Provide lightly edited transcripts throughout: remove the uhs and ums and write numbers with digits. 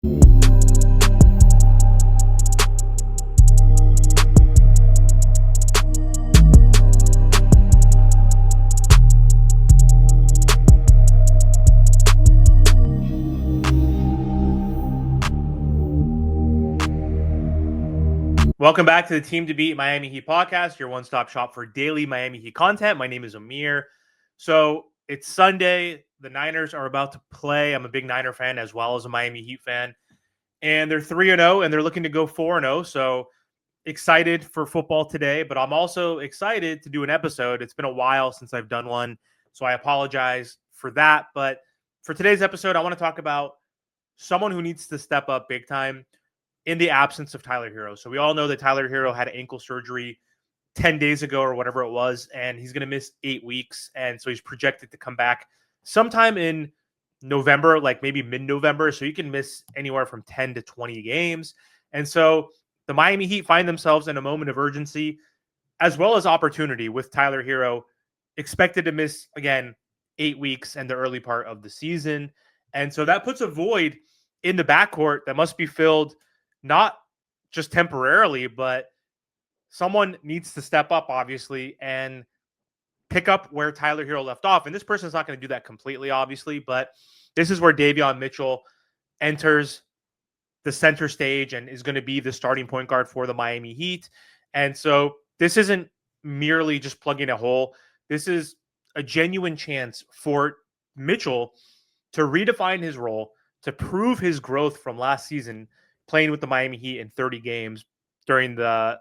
Welcome back to the Team to Beat Miami Heat podcast, your one-stop shop for daily Miami Heat content. My name is Amir. So it's Sunday. The Niners are about to play. I'm a big Niner fan as well as a Miami Heat fan. And they're 3-0 and they're looking to go 4-0. So excited for football today, but I'm also excited to do an episode. It's been a while since I've done one, so I apologize for that. But for today's episode, I want to talk about someone who needs to step up big time in the absence of Tyler Herro. So we all know that Tyler Herro had ankle surgery 10 days ago or whatever it was, and he's going to miss 8 weeks. And so he's projected to come back sometime in November, like maybe mid-November. So he can miss anywhere from 10 to 20 games. And so the Miami Heat find themselves in a moment of urgency as well as opportunity with Tyler Herro expected to miss, again, 8 weeks and the early part of the season. And so that puts a void in the backcourt that must be filled not just temporarily, but someone needs to step up, obviously, and pick up where Tyler Herro left off. And this person's not going to do that completely, obviously, but this is where Davion Mitchell enters the center stage and is going to be the starting point guard for the Miami Heat. And so this isn't merely just plugging a hole. This is a genuine chance for Mitchell to redefine his role, to prove his growth from last season, playing with the Miami Heat in 30 games during the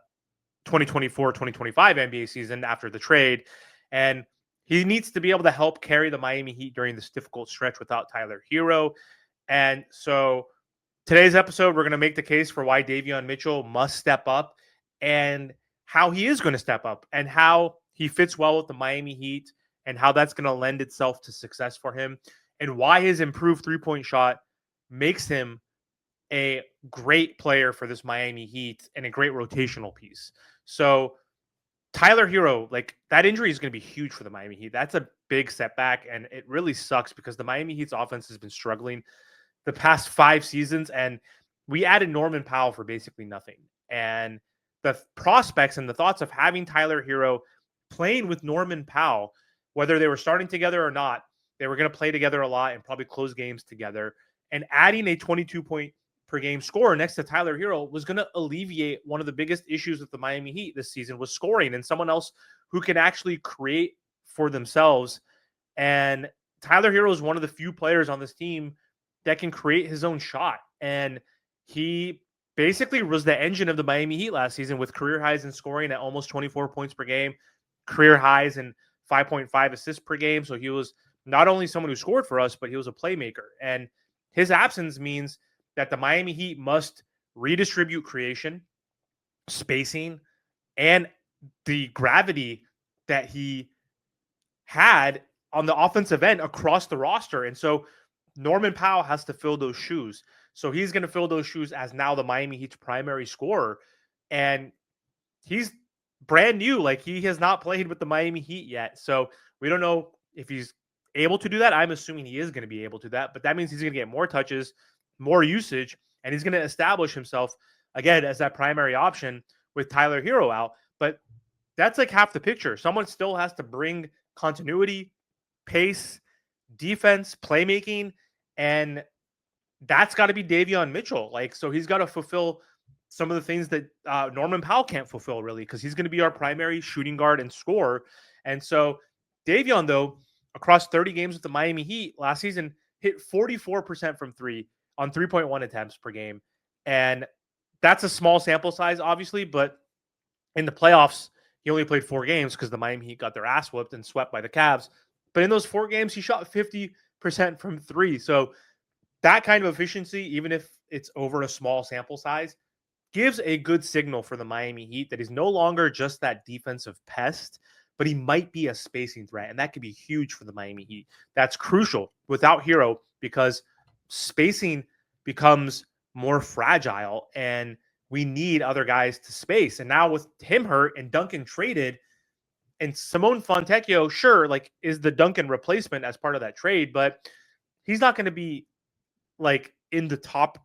2024-2025 NBA season after the trade. And he needs to be able to help carry the Miami Heat during this difficult stretch without Tyler Herro. And so today's episode, we're going to make the case for why Davion Mitchell must step up and how he is going to step up and how he fits well with the Miami Heat and how that's going to lend itself to success for him and why his improved three-point shot makes him a great player for this Miami Heat and a great rotational piece. So Tyler Herro, like that injury is going to be huge for the Miami Heat. That's a big setback, and it really sucks because the Miami Heat's offense has been struggling the past 5 seasons, and we added Norman Powell for basically nothing. And the prospects and the thoughts of having Tyler Herro playing with Norman Powell, whether they were starting together or not, they were going to play together a lot and probably close games together. And adding a 22-point per game scorer next to Tyler Herro was going to alleviate one of the biggest issues with the Miami Heat this season was scoring and someone else who can actually create for themselves. And Tyler Herro is one of the few players on this team that can create his own shot. And he basically was the engine of the Miami Heat last season with career highs in scoring at almost 24 points per game, career highs in 5.5 assists per game. So he was not only someone who scored for us, but he was a playmaker. And his absence means that the Miami Heat must redistribute creation, spacing, and the gravity that he had on the offensive end across the roster. And so Norman Powell has to fill those shoes. So he's going to fill those shoes as now the Miami Heat's primary scorer. And he's brand new. Like he has not played with the Miami Heat yet. So we don't know if he's able to do that. I'm assuming he is going to be able to do that, but that means he's going to get more touches, more usage, and he's going to establish himself again as that primary option with Tyler Herro out. But that's like half the picture. Someone still has to bring continuity, pace, defense, playmaking, and that's got to be Davion Mitchell. Like, so he's got to fulfill some of the things that Norman Powell can't fulfill really, because he's going to be our primary shooting guard and scorer. And so Davion, though, across 30 games with the Miami Heat last season, hit 44% from three on 3.1 attempts per game. And that's a small sample size, obviously, but in the playoffs, he only played 4 games because the Miami Heat got their ass whooped and swept by the Cavs. But in those 4 games, he shot 50% from 3. So that kind of efficiency, even if it's over a small sample size, gives a good signal for the Miami Heat that he's no longer just that defensive pest, but he might be a spacing threat. And that could be huge for the Miami Heat. That's crucial without Herro because spacing becomes more fragile and we need other guys to space. And now with him hurt and Duncan traded and Simone Fontecchio, sure, like is the Duncan replacement as part of that trade, but he's not going to be like in the top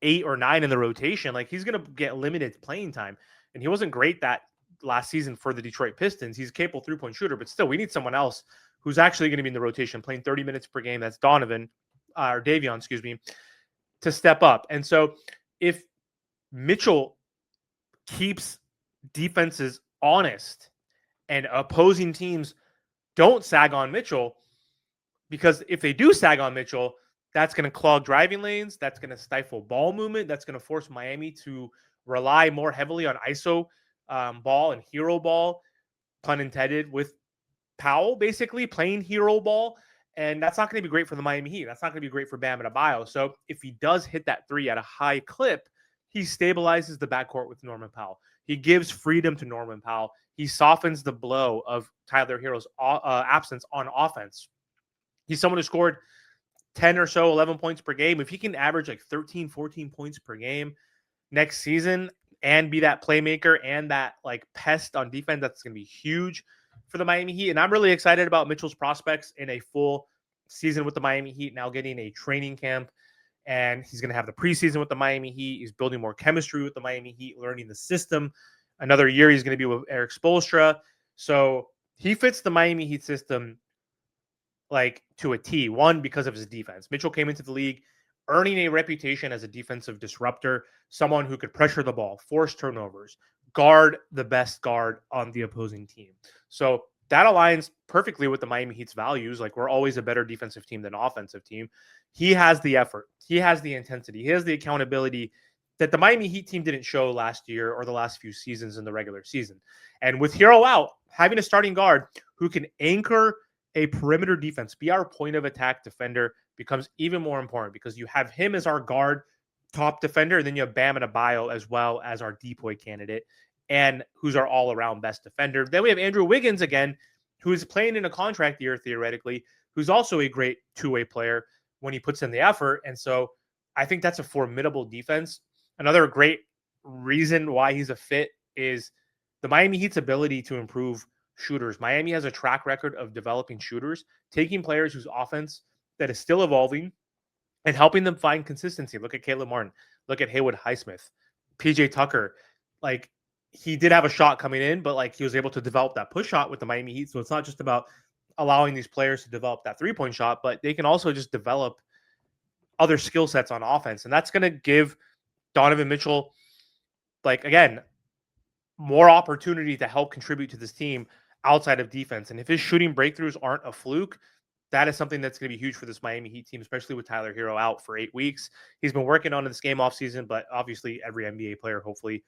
8 or 9 in the rotation, like he's going to get limited playing time. And he wasn't great that last season for the Detroit Pistons. He's a capable 3-point shooter, but still, we need someone else who's actually going to be in the rotation, playing 30 minutes per game. That's Davion, excuse me, to step up. And so if Mitchell keeps defenses honest and opposing teams don't sag on Mitchell, because if they do sag on Mitchell, that's going to clog driving lanes. That's going to stifle ball movement. That's going to force Miami to rely more heavily on ISO ball and hero ball, pun intended, with Powell basically playing hero ball. And that's not going to be great for the Miami Heat. That's not going to be great for Bam Adebayo. So if he does hit that three at a high clip, he stabilizes the backcourt with Norman Powell. He gives freedom to Norman Powell. He softens the blow of Tyler Herro's absence on offense. He's someone who scored 10 or so, 11 points per game. If he can average like 13, 14 points per game next season and be that playmaker and that like pest on defense, that's going to be huge for the Miami Heat. And I'm really excited about Mitchell's prospects in a full season with the Miami Heat, now getting a training camp. And he's going to have the preseason with the Miami Heat. He's building more chemistry with the Miami Heat, learning the system. Another year he's going to be with Eric Spoelstra. So he fits the Miami Heat system like to a T. One, because of his defense. Mitchell came into the league earning a reputation as a defensive disruptor, someone who could pressure the ball, force turnovers, guard the best guard on the opposing team. So that aligns perfectly with the Miami Heat's values. Like, we're always a better defensive team than offensive team. He has the effort. He has the intensity. He has the accountability that the Miami Heat team didn't show last year or the last few seasons in the regular season. And with Herro out, having a starting guard who can anchor a perimeter defense, be our point of attack defender, becomes even more important, because you have him as our guard top defender, and then you have Bam Adebayo as well as our decoy candidate, and who's our all-around best defender. Then we have Andrew Wiggins again, who's playing in a contract year theoretically, who's also a great two-way player when he puts in the effort. And so I think that's a formidable defense. Another great reason why he's a fit is the Miami Heat's ability to improve shooters. Miami has a track record of developing shooters, taking players whose offense that is still evolving and helping them find consistency. Look at Caleb Martin. Look at Haywood Highsmith. PJ Tucker. Like, he did have a shot coming in, but like he was able to develop that push shot with the Miami Heat. So it's not just about allowing these players to develop that three-point shot, but they can also just develop other skill sets on offense. And that's going to give Donovan Mitchell, like, again, more opportunity to help contribute to this team outside of defense. And if his shooting breakthroughs aren't a fluke, that is something that's going to be huge for this Miami Heat team, especially with Tyler Herro out for 8 weeks. He's been working on this game offseason, but obviously every NBA player hopefully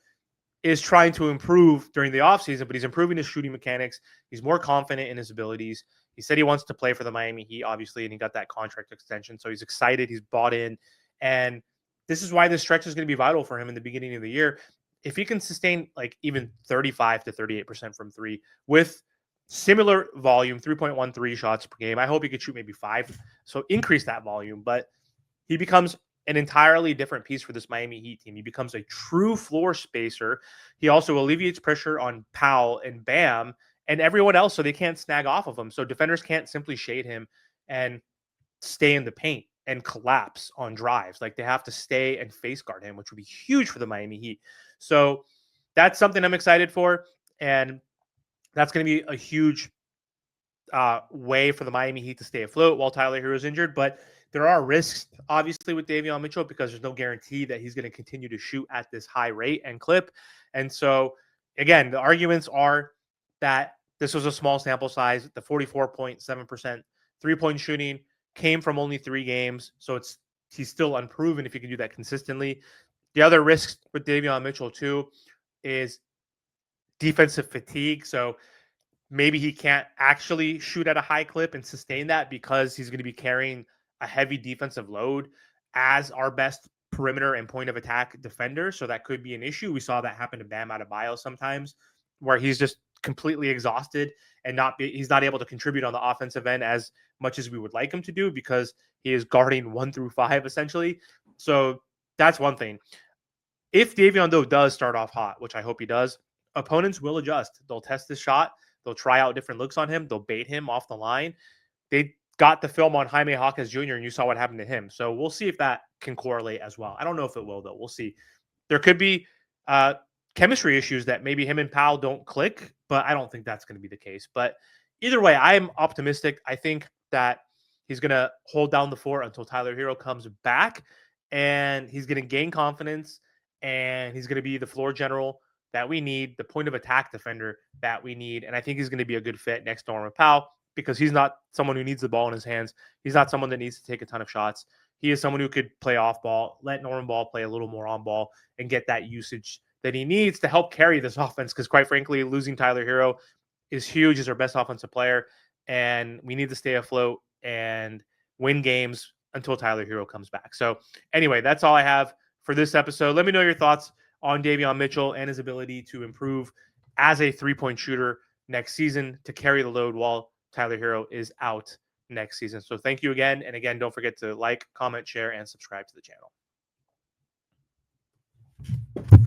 is trying to improve during the offseason, but he's improving his shooting mechanics. He's more confident in his abilities. He said he wants to play for the Miami Heat, obviously, and he got that contract extension. So he's excited. He's bought in. And this is why this stretch is going to be vital for him in the beginning of the year. If he can sustain like even 35 to 38% from three with similar volume, 3.13 shots per game, I hope he could shoot maybe 5. So increase that volume. But he becomes an entirely different piece for this Miami Heat team. He becomes a true floor spacer. He also alleviates pressure on Powell and Bam and everyone else, so they can't snag off of him. So defenders can't simply shade him and stay in the paint and collapse on drives. Like, they have to stay and face guard him, which would be huge for the Miami Heat. So that's something I'm excited for. And that's going to be a huge way for the Miami Heat to stay afloat while Tyler Herro is injured. But there are risks, obviously, with Davion Mitchell, because there's no guarantee that he's going to continue to shoot at this high rate and clip. And so, again, the arguments are that this was a small sample size. The 44.7% three-point shooting came from only 3 games. So he's still unproven if he can do that consistently. The other risks with Davion Mitchell, too, is defensive fatigue. So maybe he can't actually shoot at a high clip and sustain that because he's going to be carrying a heavy defensive load as our best perimeter and point of attack defender. So that could be an issue. We saw that happen to Bam Adebayo sometimes, where he's just completely exhausted and he's not able to contribute on the offensive end as much as we would like him to do, because he is guarding 1 through 5 essentially. So that's one thing. If Davion, though, does start off hot, which I hope he does, opponents will adjust. They'll test this shot. They'll try out different looks on him. They'll bait him off the line. They got the film on Jaime Hawkins Jr. and you saw what happened to him. So we'll see if that can correlate as well. I don't know if it will, though. We'll see. There could be chemistry issues that maybe him and Powell don't click, but I don't think that's going to be the case. But either way, I am optimistic. I think that he's going to hold down the fort until Tyler Herro comes back, and he's going to gain confidence, and he's going to be the floor general that we need, the point of attack defender that we need. And I think he's going to be a good fit next to Norman Powell because he's not someone who needs the ball in his hands. He's not someone that needs to take a ton of shots. He is someone who could play off ball, let Norman Ball play a little more on ball, and get that usage that he needs to help carry this offense. Because quite frankly, losing Tyler Herro is huge. He's our best offensive player, and we need to stay afloat and win games until Tyler Herro comes back. So anyway, that's all I have for this episode. Let me know your thoughts on Davion Mitchell and his ability to improve as a three-point shooter next season to carry the load while Tyler Herro is out next season. So thank you again. And again, don't forget to like, comment, share, and subscribe to the channel.